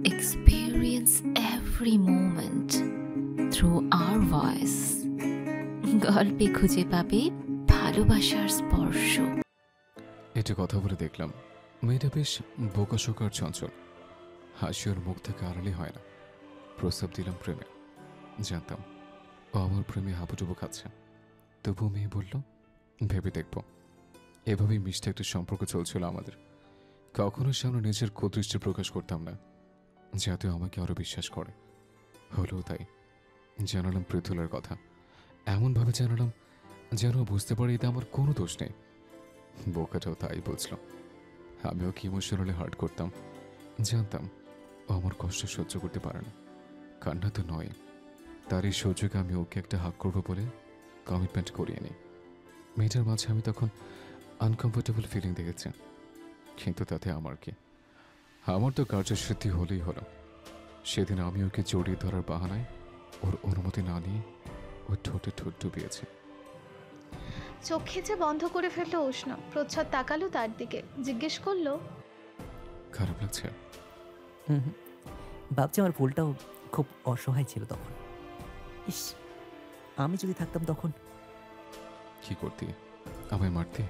experience every moment through our voice. গল্পে খুঁজে পাবে ভালোবাসার স্পর্শ। এটা কথা বলে দেখলাম মেয়েটা বেশ বোকাশোকার চঞ্চল, হাসি ওর মুখ থেকে আড়ালে হয় না। প্রস্তাব দিলাম প্রেমে, জানতাম ও আমার প্রেমে হাবুডুবু খাচ্ছে, তবুও মেয়ে বলল ভেবে দেখব। এভাবেই মিষ্টি একটা সম্পর্ক চলছিল আমাদের। কখনো সামনে নিজের কুদৃষ্টি প্রকাশ করতাম না, যাতে আমাকে আরো বিশ্বাস করে। হলো তাই। জানালাম পৃথুলার কথা, এমনভাবে জানালাম যেন বুঝতে পারি এতে আমার কোনো দোষ নেই। বোকাটাও তাই বুঝল। আমিও কি ইমোশনালি হার্ট করতাম, জানতাম ও আমার কষ্ট সহ্য করতে পারে না। কান্না তো নয়, তার এই সুযোগে আমি ওকে একটা হাক করবো বলে কমিটমেন্ট করিয়ে নিই। মেয়েটার মাঝে আমি তখন আনকমফোর্টেবল ফিলিং দেখেছি, কিন্তু তাতে আমার কি? আমার তো কার্যসিদ্ধি হলেই হলো। সেদিন আমি ওকে জড়িয়ে ধরার বাহানায় ওর অনুমতি না নিয়ে ওর ঠোঁটে ঠোঁট ডুবিয়েছে। চোখ খেচে বন্ধ করে ফেললো উষ্ণ। প্রচ্ছদ তাকালো তার দিকে, জিজ্ঞেস করলো, খারাপ লাগছে? হুম হুম, ভাবছি আমার ফুলটাও খুব অসহায় ছিল তখন। ইস, আমি যদি থাকতাম তখন। কি করতে? আমায় মারতে?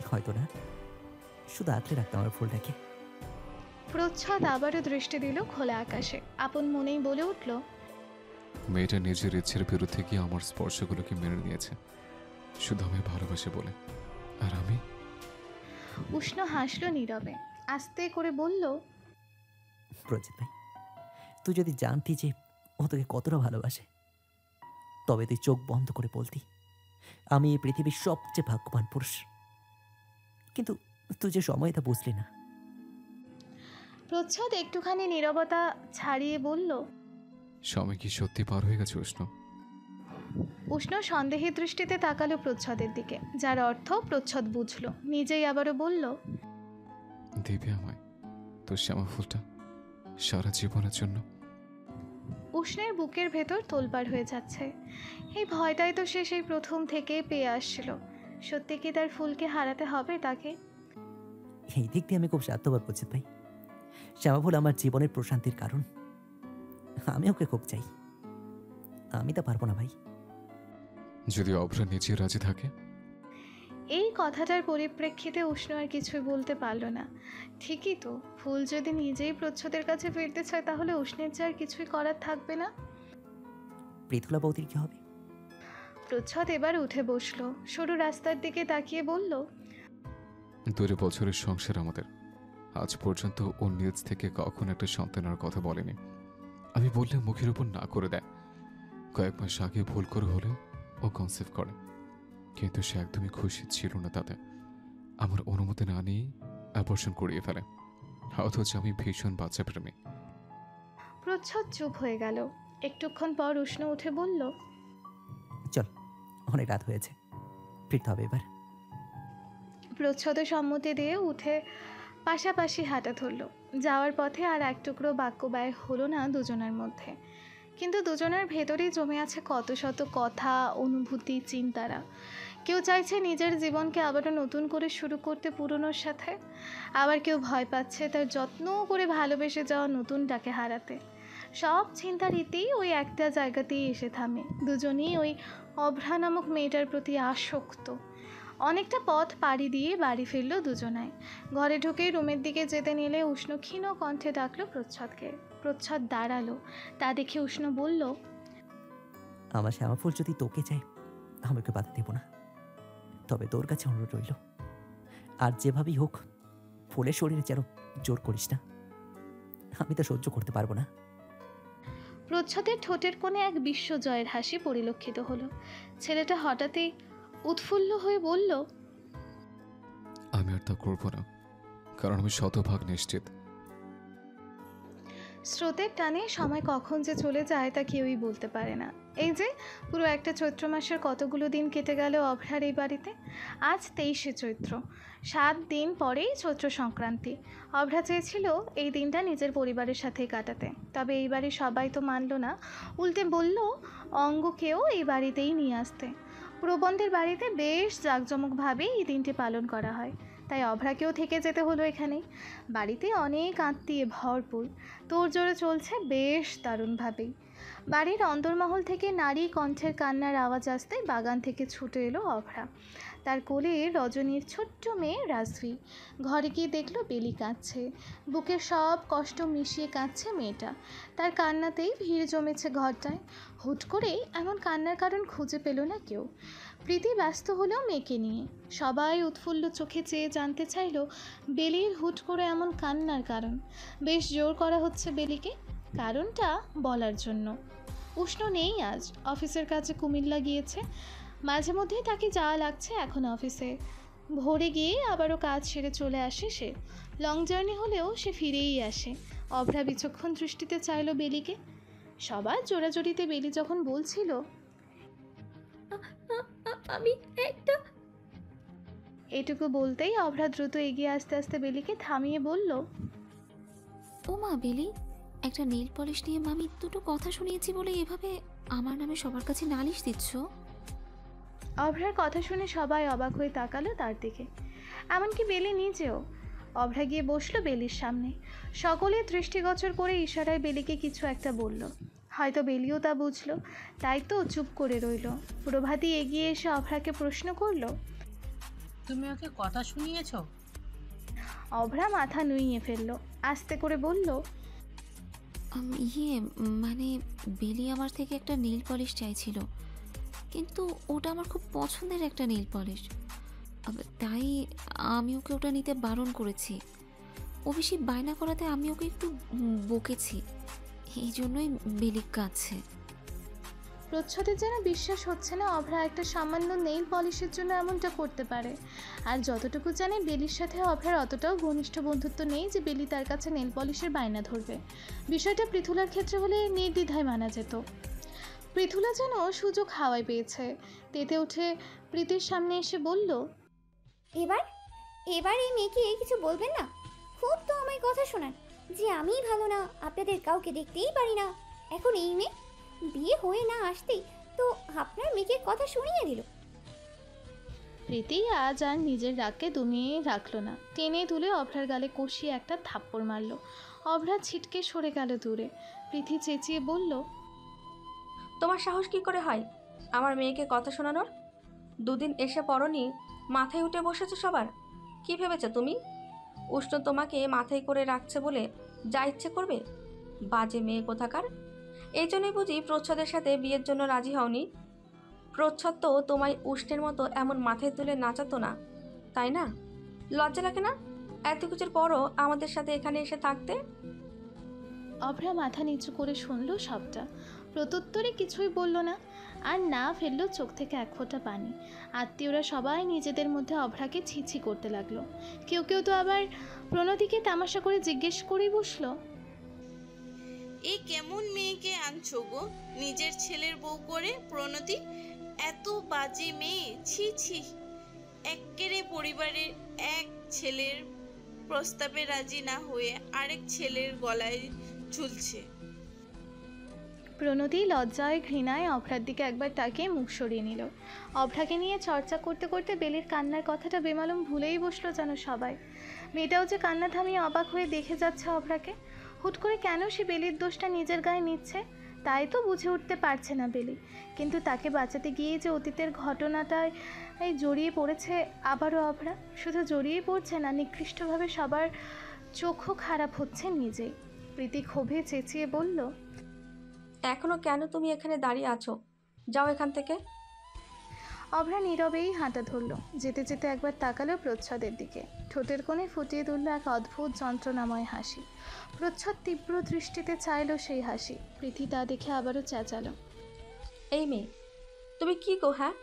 হয়তো না, শুধু আঁকড়ে রাখতাম আমার ফুলটাকে। প্রচ্ছদ আবারও দৃষ্টি দিল খোলা আকাশে, আপন মনেই বলে উঠল, মেয়েটা নিজের ইচ্ছের বিরুদ্ধে গিয়ে আমার স্পর্শগুলোকে মেনে নিয়েছে, শুধু আমায় ভালোবাসে বলে। আর আমি? উষ্ণ হাসলো নীরবে, আস্তে করে বলল, প্রজিত ভাই, তুই যদি জানতি যে ও তোকে কতটা ভালোবাসে, তবে তুই চোখ বন্ধ করে বলতি আমি এই পৃথিবীর সবচেয়ে ভাগ্যবান পুরুষ। কিন্তু তুই যে সময় তা বুঝলি না। প্রচ্ছদ একটুখানি নীরবতা ছাড়িয়ে বলল, সময় কি সত্যি পার হয়ে গেছে উষ্ণ? উষ্ণ সন্দেহের দৃষ্টিতে তাকালো প্রচ্ছদের দিকে, যার অর্থ প্রচ্ছদ বুঝল। নিজেই আবারও বলল, দেবে আমায় তোর শ্যামা ফুলটা সারা জীবনের জন্য? উষ্ণের বুকের ভেতর তোলপাড় হয়ে যাচ্ছে। এই ভয়টাই তো সে সেই প্রথম থেকে পেয়ে আসছিল। সত্যি কি তার ফুলকে হারাতে হবে তাকে? এই দিক দিয়ে আমি খুব স্বার্থপর প্রজিত ভাই। শ্যামা ফুল আমার জীবনের প্রশান্তির কারণ। আমি ওকে খুব চাই। আমি তা পারবো না ভাই। যদি অভ্রা নিজে রাজি থাকে? এই কথাটার পরিপ্রেক্ষিতে উষ্ণ আর কিছুই বলতে পারল না। ঠিকই তো, ফুল যদি নিজেই প্রচ্ছদের কাছে ফিরতে চায়, তাহলে উষ্ণের যে আর কিছুই করার থাকবে না। পৃথুলা বৌদির কি হবে? প্রচ্ছদ এবার উঠে বসলো, সরু রাস্তার দিকে তাকিয়ে বলল, 2 বছরের সংসার আমাদের, আজ পর্যন্ত ও নিজ থেকে কখন একটা সন্তানের কথা বলেনি। আমি বললে মুখের উপর না করে দেয়। কয়েক মাস আগে ভুল করে হলেও ও কনসেভ করে, কিন্তু সে একদমই খুশি ছিল না তাতে। আমার অনুমতি না নিয়ে অ্যাবর্শন করিয়ে ফেলে, অথচ আমি ভীষণ বাচ্চা প্রেমী। প্রচ্ছদ চুপ হয়ে গেল। একটুক্ষণ পর উষ্ণ উঠে বলল, চল, অনেক রাত হয়েছে, ফিরতে হবে এবার। প্রচ্ছদ সম্মতি দিয়ে উঠে পাশাপাশি হাঁটা ধরল। যাওয়ার পথে আর এক টুকরো বাক্য ব্যয় হলো না দুজনের মধ্যে, কিন্তু দুজনের ভেতরেই জমে আছে কত শত কথা, অনুভূতি, চিন্তারা। কেউ চাইছে নিজের জীবনকে আবারও নতুন করে শুরু করতে পুরনোর সাথে, আবার কেউ ভয় পাচ্ছে তার যত্ন করে ভালোবেসে যাওয়া নতুনটাকে হারাতে। সব চিন্তার ইতি ওই একটা জায়গাতেই এসে থামে, দুজনেই ওই অভ্রা নামক মেয়েটার প্রতি আসক্ত। অনেকটা পথ পাড়ি দিয়ে বাড়ি ফিরল দুজনায়। ঘরে ঢুকেই রুমের দিকে যেতে নিলে উষ্ণ ক্ষীণ কণ্ঠে ডাকলো প্রচ্ছদকে। প্রচ্ছদ দাঁড়ালো, তা দেখে উষ্ণ বলল, আমার শ্যামা ফুল যদি তোকে চাই, আমাকে বাধা দেব না, তবে তোর কাছে অনুরোধ রইল, আর যেভাবেই হোক ফুলের শরীরে যেন জোর করিস না। আমি তা সহ্য করতে পারবো না। প্রচ্ছদের ঠোঁটের কোণে এক বিশ্বজয়ের হাসি পরিলক্ষিত হলো। ছেলেটা হঠাৎই উৎফুল্ল হয়ে বলল, আমি আর তা করবো না, কারণ আমি শতভাগ নিশ্চিত স্রোতের টানে সময় কখন যে চলে যায় তা কেউই বলতে পারে না। এই যে পুরো একটা চৈত্র মাসের কতগুলো দিন কেটে গেল অভ্রার এই বাড়িতে। আজ 23শে চৈত্র, 7 দিন পরেই চৈত্র সংক্রান্তি। অভ্রা চেয়েছিল এই দিনটা নিজের পরিবারের সাথেই কাটাতে, তবে এই বাড়ির সবাই তো মানল না, উল্টে বলল অঙ্গকেও এই বাড়িতেই নিয়ে আসতে। প্রবন্ধের বাড়িতে বেশ জাঁকজমকভাবেই এই দিনটি পালন করা হয়। তাই অভ্রাকেও থেকে যেতে হলো এখানেই। বাড়িতে অনেক আত্মীয় ভরপুর, তোড়জোড়ে চলছে বেশ দারুণভাবেই। বাড়ির অন্দরমহল থেকে নারী কণ্ঠের কান্নার আওয়াজ আসতেই বাগান থেকে ছুটে এলো অভ্রা। তার কোলে রজনীর ছোট্ট মেয়ে রাজভি। ঘরে গিয়ে দেখলো বেলি কাঁদছে, বুকের সব কষ্ট মিশিয়ে কাঁদছে মেয়েটা। তার কান্নাতেই ভিড় জমেছে ঘরটায়। হুট করে এমন কান্নার কারণ খুঁজে পেল না কেউ। প্রীতি ব্যস্ত হলেও মেয়েকে নিয়ে। সবাই উৎফুল্ল চোখে চেয়ে জানতে চাইল বেলির হুট করে এমন কান্নার কারণ। বেশ জোর করা হচ্ছে বেলিকে কারণটা বলার জন্য। উষ্ণ নেই আজ, অফিসের কাছে কুমিল্লা গিয়েছে। মাঝে মধ্যেই তাকে যাওয়া লাগছে এখন অফিসে। ভোরে গিয়ে আবারও কাজ সেরে চলে আসে সে। লং জার্নি হলেও সে ফিরেই আসে। অভ্রা বিচক্ষণ দৃষ্টিতে চাইল বেলিকে। সবার জোড়াজোড়িতে বেলি যখন বলছিল আমি একটা এটুকু বলতেই অভ্রা দ্রুত এগিয়ে আস্তে আস্তে বেলিকে থামিয়ে বলল, ও মা বেলি, একটা নেল পলিশ নিয়ে মামি দুটো কথা শুনিয়েছি বলে এভাবে আমার নামে সবার কাছে নালিশ দিচ্ছ? অভ্রার কথা শুনে সবাই অবাক হয়ে তাকালো তার দিকে, এমনকি বেলি নিজেও। অভ্রা গিয়ে বসলো বেলির সামনে। সকলের দৃষ্টিগোচর করে ইশারায় বেলিকে কিছু একটা বলল। হয়তো বেলিও তা বুঝলো, তাই তো চুপ করে রইল। প্রভাতী এগিয়ে এসে অভ্রাকে প্রশ্ন করলো। তুমি ওকে কথা শুনিয়েছ? অভ্রা মাথা নুইয়ে ফেললো, আস্তে করে বলল, মানে বেলি আমার থেকে একটা নেল পলিশ চাইছিল, কিন্তু ওটা আমার খুব পছন্দের একটা নেল পলিশ, তাই আমি ওকে ওটা নিতে বারণ করেছি। ও বেশি বায়না করাতে আমি ওকে একটু বকেছি, এই জন্যই বেলি কাঁদছে। প্রচ্ছদের যেন বিশ্বাস হচ্ছে না অভ্রা একটা সামান্য নেইল পলিশের জন্য এমনটা করতে পারে। আর যতটুকু জানে বেলির সাথে অভ্রার অতটাও ঘনিষ্ঠ বন্ধুত্ব নেই যে বেলি তার কাছে নেইল পলিশের বায়না ধরবে। বিষয়টা পৃথুলার ক্ষেত্রে হলে নির্দ্বিধায় মানা যেত। পৃথুলা যেন সুযোগ হাওয়ায় পেয়েছে, তেতে উঠে প্রীতির সামনে এসে বলল, এবার এবার এই মেয়েকে কিছু বলবেন না? খুব তো আমায় কথা শোনান যে আমিই ভালো না, আপনাদের কাউকে দেখতেই পারি না। এখন এই মেয়ে বিয়ে হয়ে না আসতেই তো আপনার মেয়েকে কথা শুনিয়ে দিল। প্রীতি আজ আর নিজের রাগকে দমিয়ে রাখলো না, টেনে তুলে অভ্রার গালে কষিয়ে একটা থাপ্পড় মারল। অভ্রা ছিটকে সরে গেল দূরে। প্রীতি চেঁচিয়ে বলল, তোমার সাহস কি করে হয় আমার মেয়েকে কথা শোনানোর? দুদিন এসে পড়নি, মাথায় উঠে বসেছো সবার। কি ভেবেছো তুমি উষ্ণ তোমাকে মাথায় করে রাখছে বলে যা ইচ্ছে করবে? বাজে মেয়ে কোথাকার। এই জন্যই বুঝি প্রচ্ছদের সাথে বিয়ের জন্য রাজি হওনি। প্রচ্ছদ তো তোমায় উষ্ণের মতো এমন মাথায় তুলে নাচাতো না, তাই না? লজ্জা লাগে না এত কিছুর পরও আমাদের সাথে এখানে এসে থাকতে? অভ্রা মাথা নিচু করে শুনল সবটা, প্রত্যুত্তরে কিছুই বলল না। আর না ফেললো চোখ থেকে এক ফোঁটা পানি। আত্মীয়রা সবাই নিজেদের মধ্যে অভ্রাকে ছিছি করতে লাগলো। কেউ কেউ তো আবার প্রণতিকে তামাশা করে জিজ্ঞেস করেই বসলো, এই কেমন মেয়েকে আনছো গো নিজের ছেলের বউ করে? প্রণতি এত বাজে মেয়ে, ছি ছি। এক্কেরে পরিবারের এক ছেলের প্রস্তাবে রাজি না হয়ে আরেক ছেলের গলায় ঝুলছে। প্রণতি লজ্জায় ঘৃণায় অভ্রার দিকে একবার তাকিয়ে মুখ সরিয়ে নিল। অভ্রাকে নিয়ে চর্চা করতে করতে বেলির কান্নার কথাটা বেমালুম ভুলেই বসলো যেন সবাই। মেয়েটাও যে কান্না থামিয়ে অবাক হয়ে দেখে যাচ্ছে অভ্রাকে। হুট করে কেন সে বেলির দোষটা নিজের গায়ে নিচ্ছে তাই তো বুঝে উঠতে পারছে না বেলি। কিন্তু তাকে বাঁচাতে গিয়ে যে অতীতের ঘটনাটায় জড়িয়ে পড়েছে আবারও অভ্রা। শুধু জড়িয়ে পড়ছে না, নিকৃষ্টভাবে সবার চোখও খারাপ হচ্ছে নিজেই। প্রীতি ক্ষোভে চেঁচিয়ে বলল, এখনো কেন তুমি এখানে দাঁড়িয়ে আছো? যাও এখান থেকে। অভ্রা নীরবেই হাঁটা ধরল। যেতে যেতে একবার তাকালো প্রচ্ছদের দিকে। ঠোঁটের কোণে ফুটিয়ে তুলল এক অদ্ভুত যন্ত্রণাময় হাসি। প্রচ্ছদ তীব্র দৃষ্টিতে চাইল সেই হাসি। প্রীতি তা দেখে আবারও চেঁচালো, এই মেয়ে তুমি কি গো? হ্যাঁ,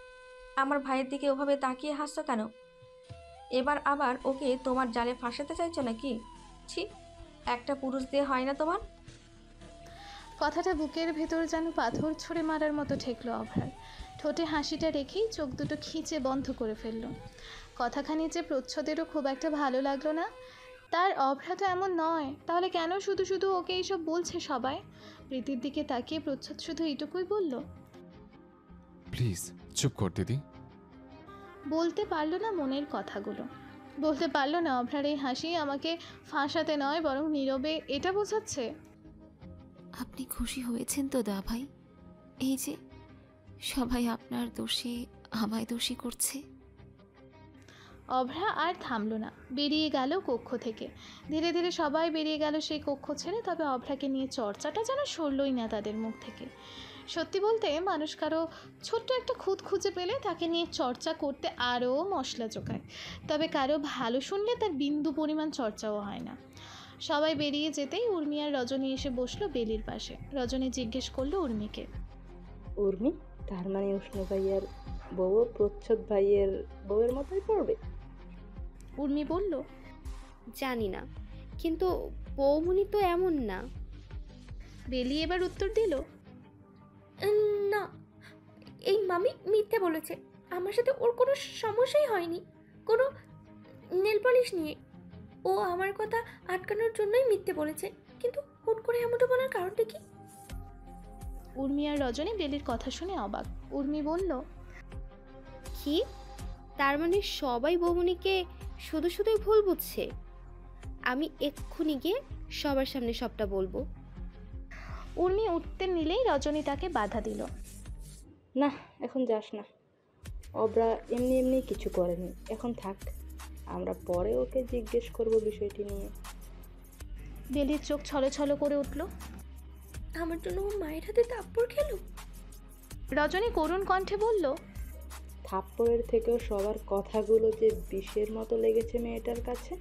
আমার ভাইয়ের দিকে ওভাবে তাকিয়ে হাসছো কেন? এবার আবার ওকে তোমার জালে ফাঁসাতে চাইছো নাকি? ছি, একটা পুরুষ দিয়ে হয় না তোমার? কথাটা বুকের ভেতর যেন পাথর ছুঁড়ে মারার মতো ঠেকলো অভ্রার। ঠোঁটে হাসিটা রেখেই চোখ দুটো খিঁচে বন্ধ করে ফেলল। কথাখানি যে প্রচ্ছদেরও খুব একটা ভালো লাগলো না। তার অভ্রা তো এমন নয়, তাহলে কেন শুধু শুধু ওকে এইসব বলছে সবাই? প্রীতির দিকে তাকিয়ে প্রচ্ছদ শুধু এইটুকুই বলল, প্লিজ চুপ কর দিদি। বলতে পারল না মনের কথাগুলো। বলতে পারলো না অভ্রার এই হাসি আমাকে ফাঁসাতে নয় বরং নীরবে এটা বোঝাচ্ছে। আপনি খুশি হয়েছেন তো দা ভাই? এই যে সবাই আপনার দোষে আমায় দোষী করছে। অভ্রা আর থামলো না, বেরিয়ে গেল কক্ষ থেকে। ধীরে ধীরে সবাই বেরিয়ে গেল সেই কক্ষ ছেড়ে, তবে অভ্রাকে নিয়ে চর্চাটা যেন সরলই না তাদের মুখ থেকে। সত্যি বলতে মানুষ কারো ছোট্ট একটা খুঁত খুঁজে পেলে তাকে নিয়ে চর্চা করতে আরও মশলা জোগায়, তবে কারো ভালো শুনলে তার বিন্দু পরিমাণ চর্চাও হয় না। সবাই বেরিয়ে যেতেই উর্মি আর রজনী এসে বসলো বেলির পাশে। রজনী জিজ্ঞেস করলো উর্মিকে, উর্মি, তার মানে উষ্ণ ভাইয়ের বউ প্রচ্ছদ ভাইয়ের বউয়ের মতোই পড়বে? উর্মি বলল, জানি না, কিন্তু বৌমনি তো এমন না। বেলি এবার উত্তর দিল, না, এই মামি মিথ্যে বলেছে। আমার সাথে ওর কোনো সমস্যাই হয়নি, কোনো নেল পলিশ নিয়ে। ও আমার কথা আটকানোর জন্যই মিথ্যে বলেছে, কিন্তু হুট করে এমনটা বলার কারণটা কি? উর্মি আর রজনী বেলির কথা শুনে অবাক। উর্মি বলল, কি? তার মানে সবাই বৌমনিকে শুধু শুধুই ভুল বুঝছে? আমি এক্ষুনি গিয়ে সবার সামনে সবটা বলবো। উর্মি উঠতে নিলেই রজনী তাকে বাধা দিল। না, এখন যাস না। অব্রা এমনি এমনি কিছু করেনি, এখন থাক, আমরা পরে ওকে জিজ্ঞেস করব বিষয়টি নিয়ে। বেলির চোখ ছলছল করে উঠল। আমার জন্য ও মায়ের হাতে থাপ্পড় খেলো? রজনী করুণ কণ্ঠে বলল, থাপ্পড়ের থেকেও সবার কথাগুলো যে বিষের মতো লেগেছে মেয়েটার কাছে।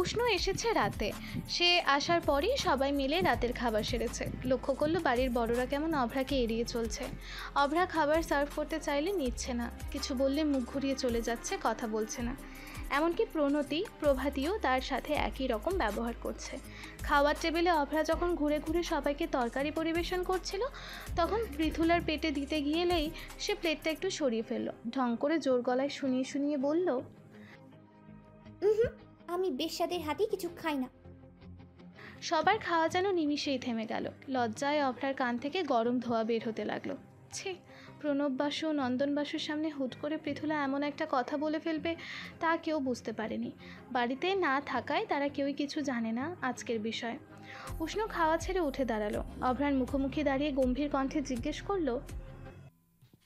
উষ্ণ এসেছে রাতে। সে আসার পরই সবাই মিলে রাতের খাবার সেরেছে। লক্ষ্য করলো বাড়ির বড়রা কেমন অভ্রাকে এড়িয়ে চলছে। অভ্রা খাবার সার্ভ করতে চাইলে নিচ্ছে না, কিছু বললে মুখ ঘুরিয়ে চলে যাচ্ছে, কথা বলছে না। এমনকি প্রণতি, প্রভাতীও তার সাথে একই রকম ব্যবহার করছে। খাওয়ার টেবিলে অভ্রা যখন ঘুরে ঘুরে সবাইকে তরকারি পরিবেশন করছিল, তখন পৃথুলার পেটে দিতে গিয়েলেই সে প্লেটটা একটু সরিয়ে ফেললো। ঢং করে জোর গলায় শুনিয়ে শুনিয়ে বলল, আমি বেশ্যাদের হাতে কিছু খাই না। সবার খাওয়া যেন নিমিষেই থেমে গেল। লজ্জায় অভ্রার কান থেকে গরম ধোঁয়া বের হতে লাগলো। ছি, প্রণব বাসু, নন্দন বাসুর সামনে হুট করে পৃথুলা এমন একটা কথা বলে ফেলবে তা কেউ বুঝতে পারেনি। বাড়িতে না থাকায় তারা কেউই কিছু জানে না আজকের বিষয়। উষ্ণ খাওয়া ছেড়ে উঠে দাঁড়ালো। অভ্রার মুখোমুখি দাঁড়িয়ে গম্ভীর কণ্ঠে জিজ্ঞেস করলো,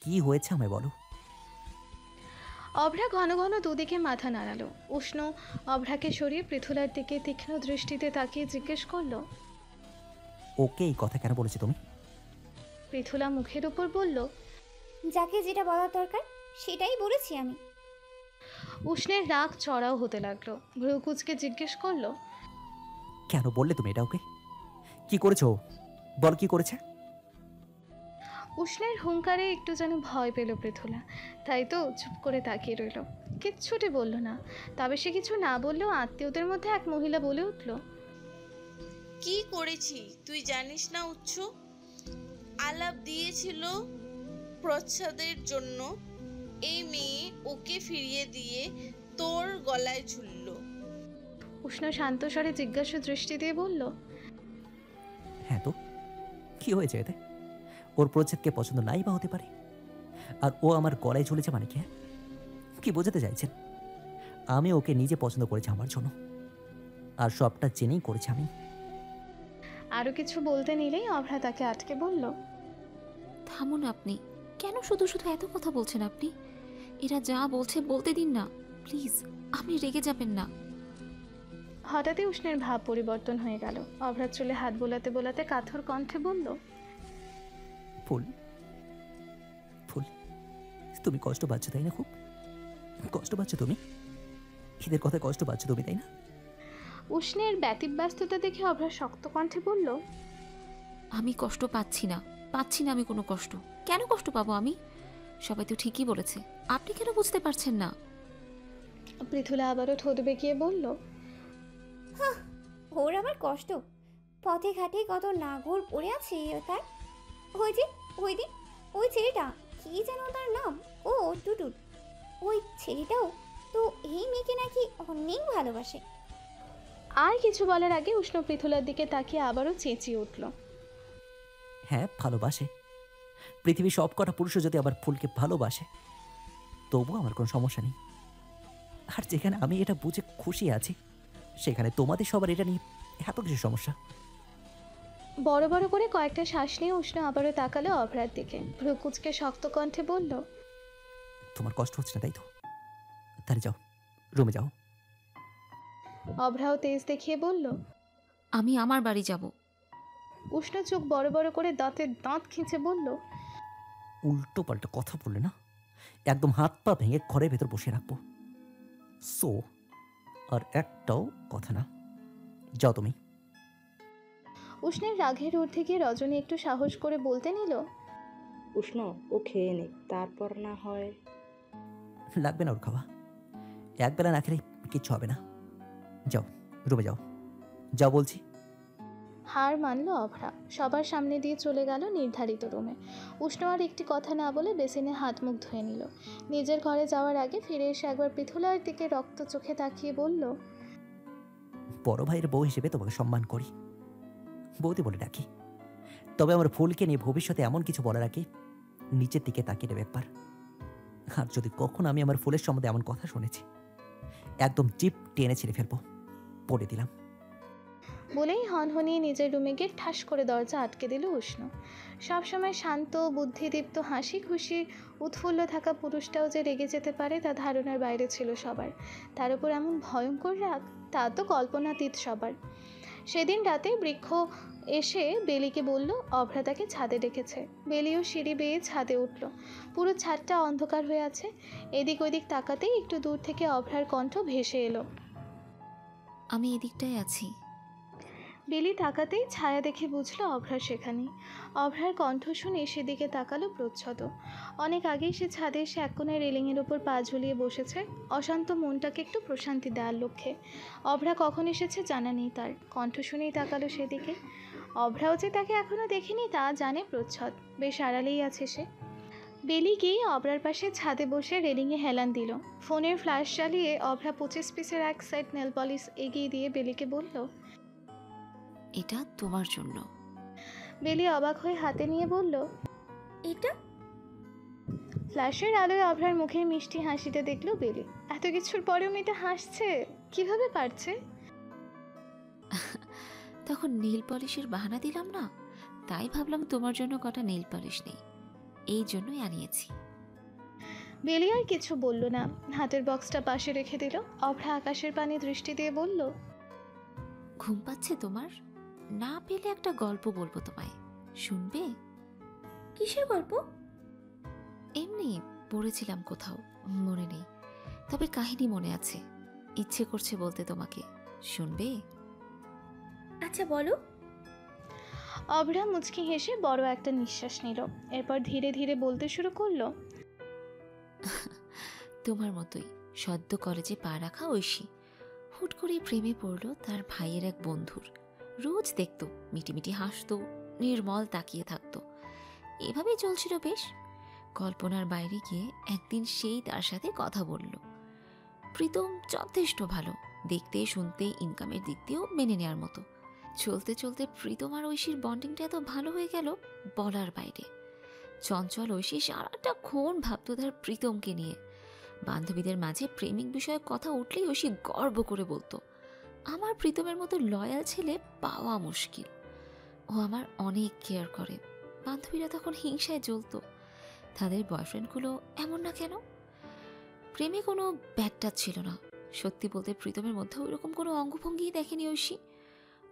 কি হয়েছে আমায় বলো। অভ্রা ঘন ঘন দুদিকে মাথা নাড়ালো। উষ্ণ অভ্রাকে সরিয়ে পৃথুলার দিকে তীক্ষ্ণ দৃষ্টিতে তাকিয়ে জিজ্ঞেস করলো, ওকে এই কথা কেন বলেছো তুমি? পৃথুলা মুখের উপর বলল, যাকে যেটা বলার দরকার সেটাই বলেছি আমি। উষ্ণের রাগ চড়াও হতে লাগলো। ভ্রুকুচকে জিজ্ঞেস করলো, কেন বললে তুমি এটা ওকে? কি করেছো বল, কি করেছে? উষ্ণের হুঙ্কারে একটু যেন ভয় পেল পৃথুলা, তাই তো চুপ করে তাকিয়ে রইল, কিচ্ছুটি বলল না। তবে সে কিছু না বললেও আত্মীয়দের মধ্যে এক মহিলা বলে উঠল, কি করেছি তুই জানিস না উচ্চ? আলাপ দিয়েছিল প্রচ্ছদের জন্য, এই মেয়ে ওকে ফিরিয়ে দিয়ে তোর গলায় ঝুলল। উষ্ণ শান্ত স্বরে জিজ্ঞাসা দৃষ্টি দিয়ে বলল, হ্যাঁ তো কি হয়েছে এতে? ওর প্রচ্ছদকে পছন্দ নাই বা হতে পারে, আর ও আমার গলায় ঝুলেছে মানে কি? কি বোঝাতে চাইছেন? আমি ওকে নিজে পছন্দ করেছি আমার জন্য, আর সবটা জেনেই করেছি আমি। আরও কিছু বলতে নিলেই অভ্রা তাকে আটকে বলল, থামুন আপনি, কেন শুধু শুধু এত কথা বলছেন আপনি? এরা যা বলছে বলতে দিন না প্লিজ, আপনি রেগে যাবেন না। হঠাৎই উষ্ণের ভাব পরিবর্তন হয়ে গেল। অভ্রার চুলে হাত বোলাতে বোলাতে কাথর কণ্ঠে বলল, ফুল, ফুল, তুমি কষ্ট পাচ্ছ তাই না? খুব কষ্ট পাচ্ছ তুমি? এদের কথা কষ্ট পাচ্ছ তুমি তাই না? উষ্ণের ব্যতিব্যস্ততা দেখে অভ্রা শক্ত কণ্ঠে বলল, আমি কষ্ট পাচ্ছি না, পাচ্ছি না আমি কোনো কষ্ট। কেন কষ্ট পাবো আমি? সবাই তো ঠিকই বলেছে, আপনি কেন বুঝতে পারছেন না? পৃথুলা আবারও ঠোঁট বেঁকিয়ে বলল, ওর আবার কষ্ট? পথে ঘাটে কত নাগর পড়ে আছে তার। ওই যে ওই দিন ওই ছেলেটা, কি যেন তার নাম, ও টুটুল, ওই ছেলেটাও তো এই মেয়েকে নাকি অনেক ভালোবাসে। আর কিছু বলার আগে উষ্ণ পৃথুলার দিকে তাকিয়ে আবারও চেঁচিয়ে উঠল, হ্যাঁ ভালোবাসে। পৃথিবীর সব কটা পুরুষও যদি আবার ফুলকে ভালোবাসে, তবুও আমার কোনো সমস্যা নেই। আর যেখানে আমি এটা বুঝে খুশি আছি সেখানে তোমাদের সবার এটা নিয়ে এত কিছু সমস্যা। বড় বড় করে কয়েকটা শ্বাস নিয়ে উষ্ণ আবারও তাকালো অভ্রার দিকে, ভ্রুকুচকে শক্ত কণ্ঠে বলল, তোমার কষ্ট হচ্ছে না তাই তো? তাহলে যাও, রুমে যাও। অভ্রাও তেজ দেখিয়ে বলল, আমি আমার বাড়ি যাব। উষ্ণ চোখ বড় বড় করে দাঁতের দাঁত খিঁচে বলল, উল্টো পাল্টা কথা বললে না একদম হাত পা ভেঙে ঘরের ভেতর বসে রাখবো। সো আর একটাও কথা না, যাও তুমি। উষ্ণের রাগের ঊর্ধ্বে গিয়ে রজনী একটু সাহস করে বলতে নিল, উষ্ণ, ও খেয়ে নে, তারপর না হয়। লাগবে না ওর খাওয়া, একবেলা না খেলে কিচ্ছু হবে না। যাও, রুমে যাও, যাও বলছি। হার মানল অভ্রা, সবার সামনে দিয়ে চলে গেল নির্ধারিত রুমে। উষ্ণ আর একটি কথা না বলে বেসিনে হাত মুখ ধুয়ে নিল। নিজের ঘরে যাওয়ার আগে ফিরে এসে একবার পৃথুলার দিকে রক্ত চোখে তাকিয়ে বলল, বড় ভাইয়ের বউ হিসেবে তোমাকে সম্মান করি, বৌদি বলে ডাকি। তবে আমার ফুলকে নিয়ে ভবিষ্যতে এমন কিছু বলার আগে নিচের দিকে তাকিয়ে নেবে একবার। আর যদি কখন আমি আমার ফুলের সম্বন্ধে এমন কথা শুনেছি, একদম জিপ টেনে ছিঁড়ে ফেলবো, বলে দিলাম। বলেই হনহনিয়ে নিজের রুমে গিয়ে ঠাস করে দরজা আটকে দিল উষ্ণ। সবসময় শান্ত, বুদ্ধিদীপ্ত, হাসি খুশি, উৎফুল্ল থাকা পুরুষটাও যে রেগে যেতে পারে তা ধারণার বাইরে ছিল সবার। তার উপর এমন ভয়ঙ্কর রাগ, তা তো কল্পনাতীত সবার। সেদিন রাতে বৃক্ষ এসে বেলিকে বলল অভ্রা তাকে ছাদে ডেকেছে। বেলিও সিঁড়ি বেয়ে ছাদে উঠল। পুরো ছাদটা অন্ধকার হয়ে আছে। এদিক ওদিক তাকাতেই একটু দূর থেকে অভ্রার কণ্ঠ ভেসে এলো, আমি এদিকটায় আছি। বেলি তাকাতেই ছায়া দেখে বুঝলো অভ্রা সেখানে। অভ্রার কণ্ঠ শুনে সেদিকে তাকালো প্রচ্ছদ। অনেক আগেই সে ছাদে এসে এক কোণায় রেলিংয়ের ওপর পা ঝুলিয়ে বসেছে, অশান্ত মনটাকে একটু প্রশান্তি দেওয়ার লক্ষ্যে। অভ্রা কখন এসেছে জানা নেই তার, কণ্ঠ শুনেই তাকালো সেদিকে। অভ্রাও যে তাকে এখনও দেখেনি তা জানে প্রচ্ছদ, বেশ আড়ালেই আছে সে। বেলি গিয়ে অভ্রার পাশে ছাদে বসে রেলিংয়ে হেলান দিল। ফোনের ফ্ল্যাশ চালিয়ে অভ্রা 25 পিসের এক সেট নেল পলিশ এগিয়ে দিয়ে বেলিকে বলল, এটা তোমার জন্য। বেলি অবাক হয়ে হাতে নিয়ে বলল, এটা? ফ্ল্যাশের আলোয় অভ্রার মুখের মিষ্টি হাসিটা দেখলো বেলি। এত কিছুর পরেও মেয়েটা হাসছে, কিভাবে পারছে? তখন নীল পলিশের বাহানা দিলাম না, তাই ভাবলাম তোমার জন্য কটা নীল পলিশ নেই, এই জন্যই আনিয়েছি। বেলি আর কিছু বলল না, হাতের বক্সটা পাশে রেখে দিল। অভ্রা আকাশের পানে দৃষ্টি দিয়ে বলল, ঘুম পাচ্ছে তোমার? না পেলে একটা গল্প বলবো তোমায়, শুনবে? কিসের গল্প? এমনি পড়েছিলাম কোথাও, মনে নেই, তবে কাহিনী মনে আছে। ইচ্ছে করছে বলতে তোমাকে, শুনবে? আচ্ছা বলো। অভ্রা মুচকি হেসে বড় একটা নিঃশ্বাস নিল, এরপর ধীরে ধীরে বলতে শুরু করলো, তোমার মতোই সদ্য কলেজে পা রাখা ঐশী হুট করে প্রেমে পড়ল তার ভাইয়ের এক বন্ধুর। রোজ দেখতো, মিটিমিটি হাসতো, নির্মল তাকিয়ে থাকতো। এভাবেই চলছিল বেশ। কল্পনার বাইরে গিয়ে একদিন সেই তার সাথে কথা বলল। প্রীতম যথেষ্ট ভালো, দেখতে শুনতে ইনকামের দিক দিয়েও মেনে নেওয়ার মতো। চলতে চলতে প্রীতম আর ঐশীর বন্ডিংটা এত ভালো হয়ে গেল বলার বাইরে। চঞ্চল ঐশী সারাটাক্ষণ ভাবতো তার প্রীতমকে নিয়ে। বান্ধবীদের মাঝে প্রেমিক বিষয়ে কথা উঠলেই ঐশী গর্ব করে বলতো, আমার প্রীতমের মতো লয়াল ছেলে পাওয়া মুশকিল, ও আমার অনেক কেয়ার করে। বান্ধবীরা তখন হিংসায় জ্বলতো, তাদের বয়ফ্রেন্ডগুলো এমন না কেন? প্রেমে কোনো ব্যাড টাচ ছিল না। সত্যি বলতে প্রীতমের মধ্যে ওইরকম কোনো অঙ্গভঙ্গি দেখেনি ঐশী।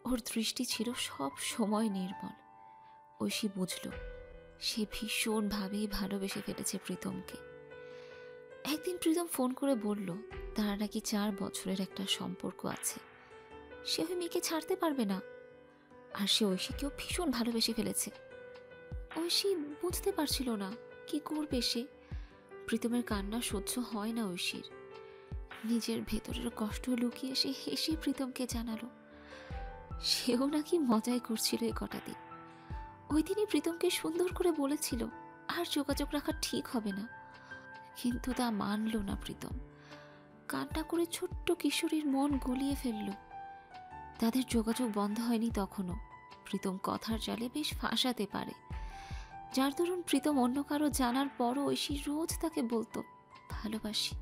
ওর দৃষ্টি ছিল সব সময় নির্মল। ঐশী বুঝল সে ভীষণভাবেই ভালোবেসে ফেলেছে প্রীতমকে। একদিন প্রীতম ফোন করে বলল তার নাকি 4 বছরের একটা সম্পর্ক আছে, সে ওই মেয়েকে ছাড়তে পারবে না, আর সে ঐশীকেও ভীষণ ভালোবেসে ফেলেছে। ঐশী বুঝতে পারছিল না কি করবে সে। প্রীতমের কান্না সহ্য হয় না ঐশীর। নিজের ভেতরের কষ্ট লুকিয়ে সে হেসে প্রীতমকে জানালো। সেও নাকি মজাই করছিল এ কটা দিন। ওই দিনই প্রীতমকে সুন্দর করে বলেছিল আর যোগাযোগ রাখা ঠিক হবে না, কিন্তু তা মানল না প্রীতম। কান্না করে ছোট্ট কিশোরীর মন গলিয়ে ফেলল। তাদের যোগাযোগ বন্ধ হয়নি তখনও। প্রীতম কথার জালে বেশ ফাঁসাতে পারে, যার দরুন প্রীতম অন্য কারো জানার পরও ঐশী রোজ তাকে বলতো ভালোবাসি।